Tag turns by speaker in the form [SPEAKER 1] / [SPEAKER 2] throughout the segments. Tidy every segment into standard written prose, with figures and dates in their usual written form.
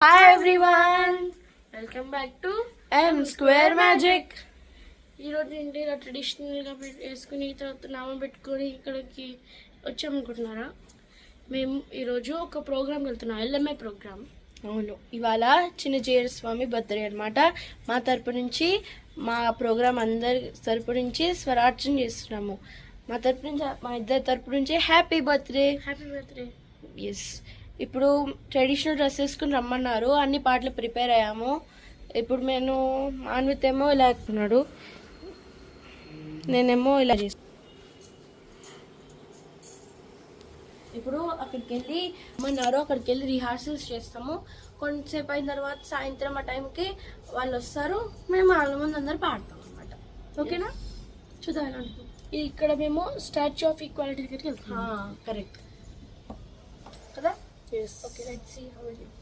[SPEAKER 1] Hi everyone,
[SPEAKER 2] welcome back to
[SPEAKER 1] M square magic.
[SPEAKER 2] ఈరోజు ఏంటి ఇలా ట్రెడిషనల్గా వేసుకుని తర్వాత నామం పెట్టుకొని ఇక్కడికి వచ్చామనుకుంటున్నారా? మేము ఈరోజు ఒక ప్రోగ్రామ్కి వెళ్తున్నాం, ఎల్ఎంఐ ప్రోగ్రామ్.
[SPEAKER 1] అవును, ఇవాళ చిన్న జీయర్ స్వామి బర్త్డే అనమాట. మా తరపు నుంచి మా ప్రోగ్రామ్ అందరి తరపు నుంచి స్వరార్చన చేస్తున్నాము. మా తరపు నుంచి మా ఇద్దరి తరపు నుంచి happy birthday.
[SPEAKER 2] Happy birthday.
[SPEAKER 1] Yes, ఇప్పుడు ట్రెడిషనల్ డ్రెస్ వేసుకుని రమ్మన్నారు, అన్ని పాటలు ప్రిపేర్ అయ్యాము. ఇప్పుడు నేను మాన్విత్ ఏమో ఇలా ఎక్కున్నాడు, నేనేమో ఇలా చేస్తాను. ఇప్పుడు అక్కడికి వెళ్ళి అమ్మన్నారు, అక్కడికి వెళ్ళి రిహార్సల్స్ చేస్తాము. కొంతసేపు అయిన తర్వాత సాయంత్రం ఆ టైంకి వాళ్ళు వస్తారు, మేము వాళ్ళ ముందు అందరు పాడతాం అనమాట. ఓకేనా? చూద్దాం ఎలా ఉంటుంది.
[SPEAKER 2] ఇక్కడ మేము స్టాచ్యూ ఆఫ్ ఈక్వాలిటీ దగ్గరికి వెళ్తాం.
[SPEAKER 1] కరెక్ట్
[SPEAKER 2] కదా?
[SPEAKER 1] Yes.
[SPEAKER 2] Okay, let's see how it is.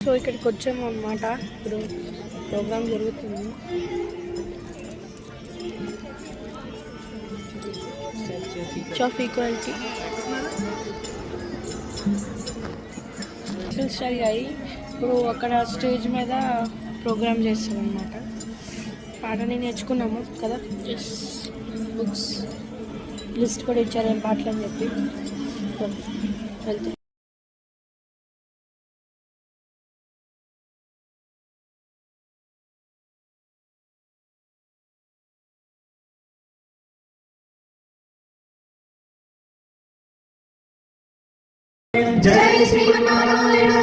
[SPEAKER 1] So ఇక్కడికి వచ్చాము అన్నమాట. ఇప్పుడు ప్రోగ్రామ్ జరుగుతుంది. ఆఫ్ ఈక్వాలిటీ స్టార్ట్ అయ్యి ఇప్పుడు అక్కడ స్టేజ్ మీద ప్రోగ్రామ్ చేస్తాం అన్నమాట. పాటని నేర్చుకున్నాము కదా, బుక్స్ లిస్ట్ కూడా ఇచ్చారు ఏం పాటలు అని చెప్పి వెళ్తే.
[SPEAKER 3] జై శ్రీమన్నారాయణ.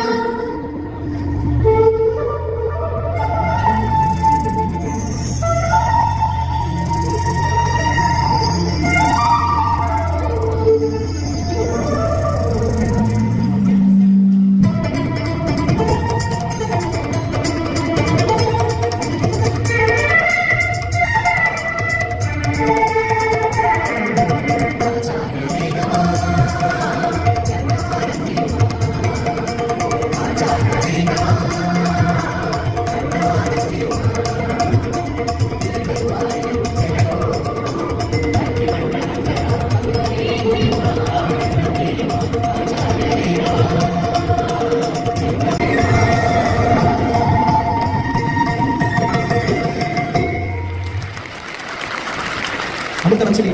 [SPEAKER 3] అంత మంచిది.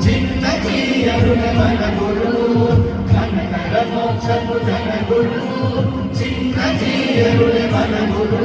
[SPEAKER 3] చిన్న జీయరుల మన గురు కనకర మోక్షపు జన గురు, చిన్న జీయరుల మన గురు.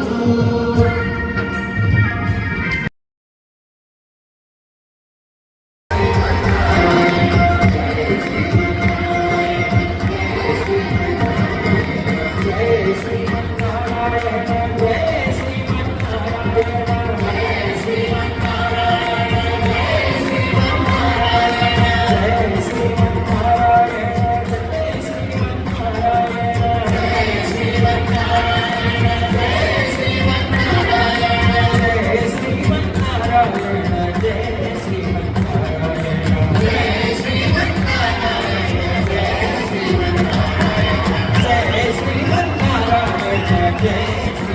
[SPEAKER 3] Yeah.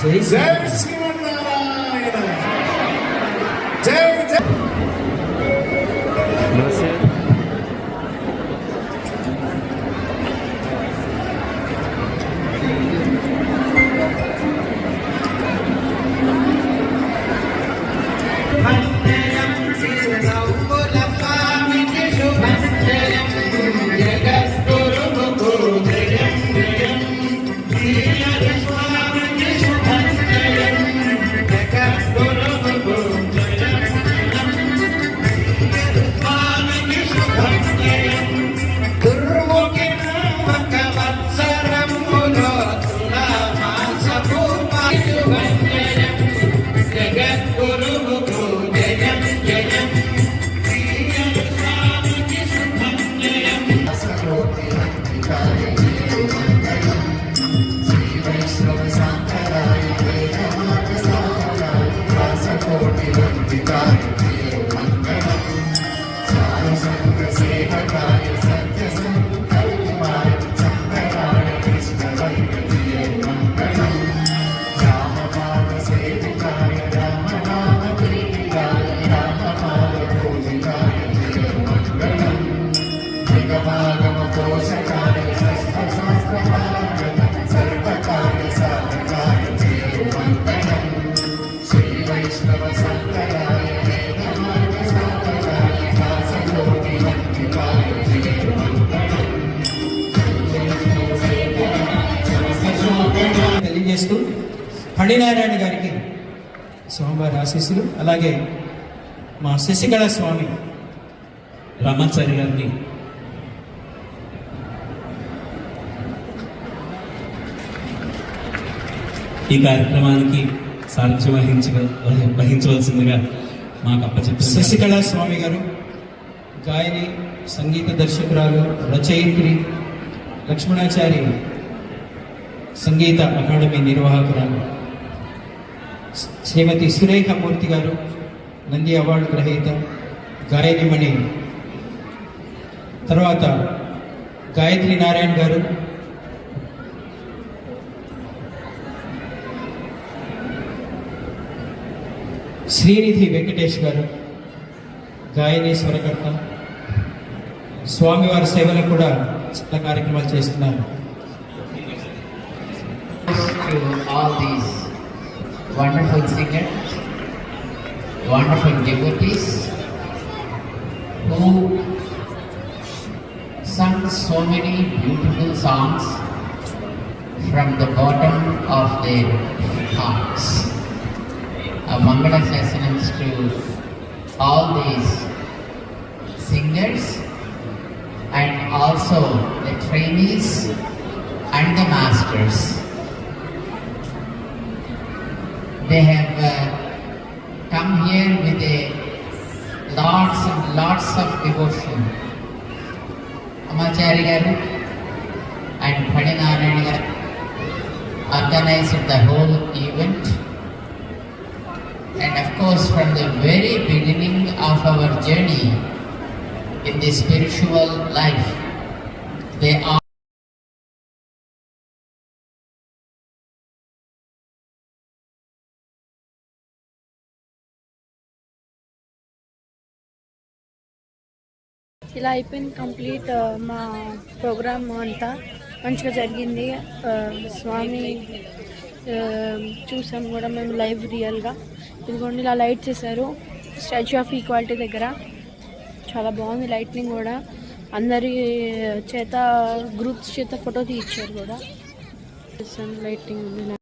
[SPEAKER 3] జై శ్రీమన్నారాయణ. జై జై. తెలియజేస్తూ ఫణినారాయణ గారికి స్వామివారి ఆశీస్సులు, అలాగే మా శశికళ స్వామి
[SPEAKER 4] రామాచారి గారిని ఈ కార్యక్రమానికి సారథ్యం వహించవలసిందిగా మాకు అప్పచెప్పారు.
[SPEAKER 3] శశికళ స్వామి గారు గాయని, సంగీత దర్శకురాలు, రచయిత్రి, లక్ష్మణాచారి సంగీత అకాడమీ నిర్వాహకురాలు శ్రీమతి సురేఖమూర్తి గారు, నంది అవార్డు గ్రహీత, గాయనిమణి. తర్వాత గాయత్రి నారాయణ గారు, శ్రీనిధి వెంకటేష్ గారు, గాయని స్వరకర్త, స్వామివారి సేవలు కూడా చాలా కార్యక్రమాలు చేస్తున్నారు.
[SPEAKER 5] To all these wonderful singers, wonderful devotees who sung so many beautiful songs from the bottom of their hearts. A Mangala Sasanams to all these singers and also the trainees and the masters. They have come here with lots and lots of devotion. Amachari garu and Phadinarayana garu organized the whole event, and of course from the very beginning of our journey in the spiritual life, they are
[SPEAKER 1] ఇలా అయిపోయింది complete. మా programme అంతా మంచిగా జరిగింది. స్వామి చూసాం కూడా మేము live రియల్గా. ఇదిగోండి ఇలా లైట్ చేశారు స్టాచ్యూ ఆఫ్ ఈక్వాలిటీ దగ్గర. చాలా బాగుంది లైట్నింగ్ కూడా. అందరి చేత గ్రూప్స్ చేత ఫోటో తీయించారు కూడా. లైటింగ్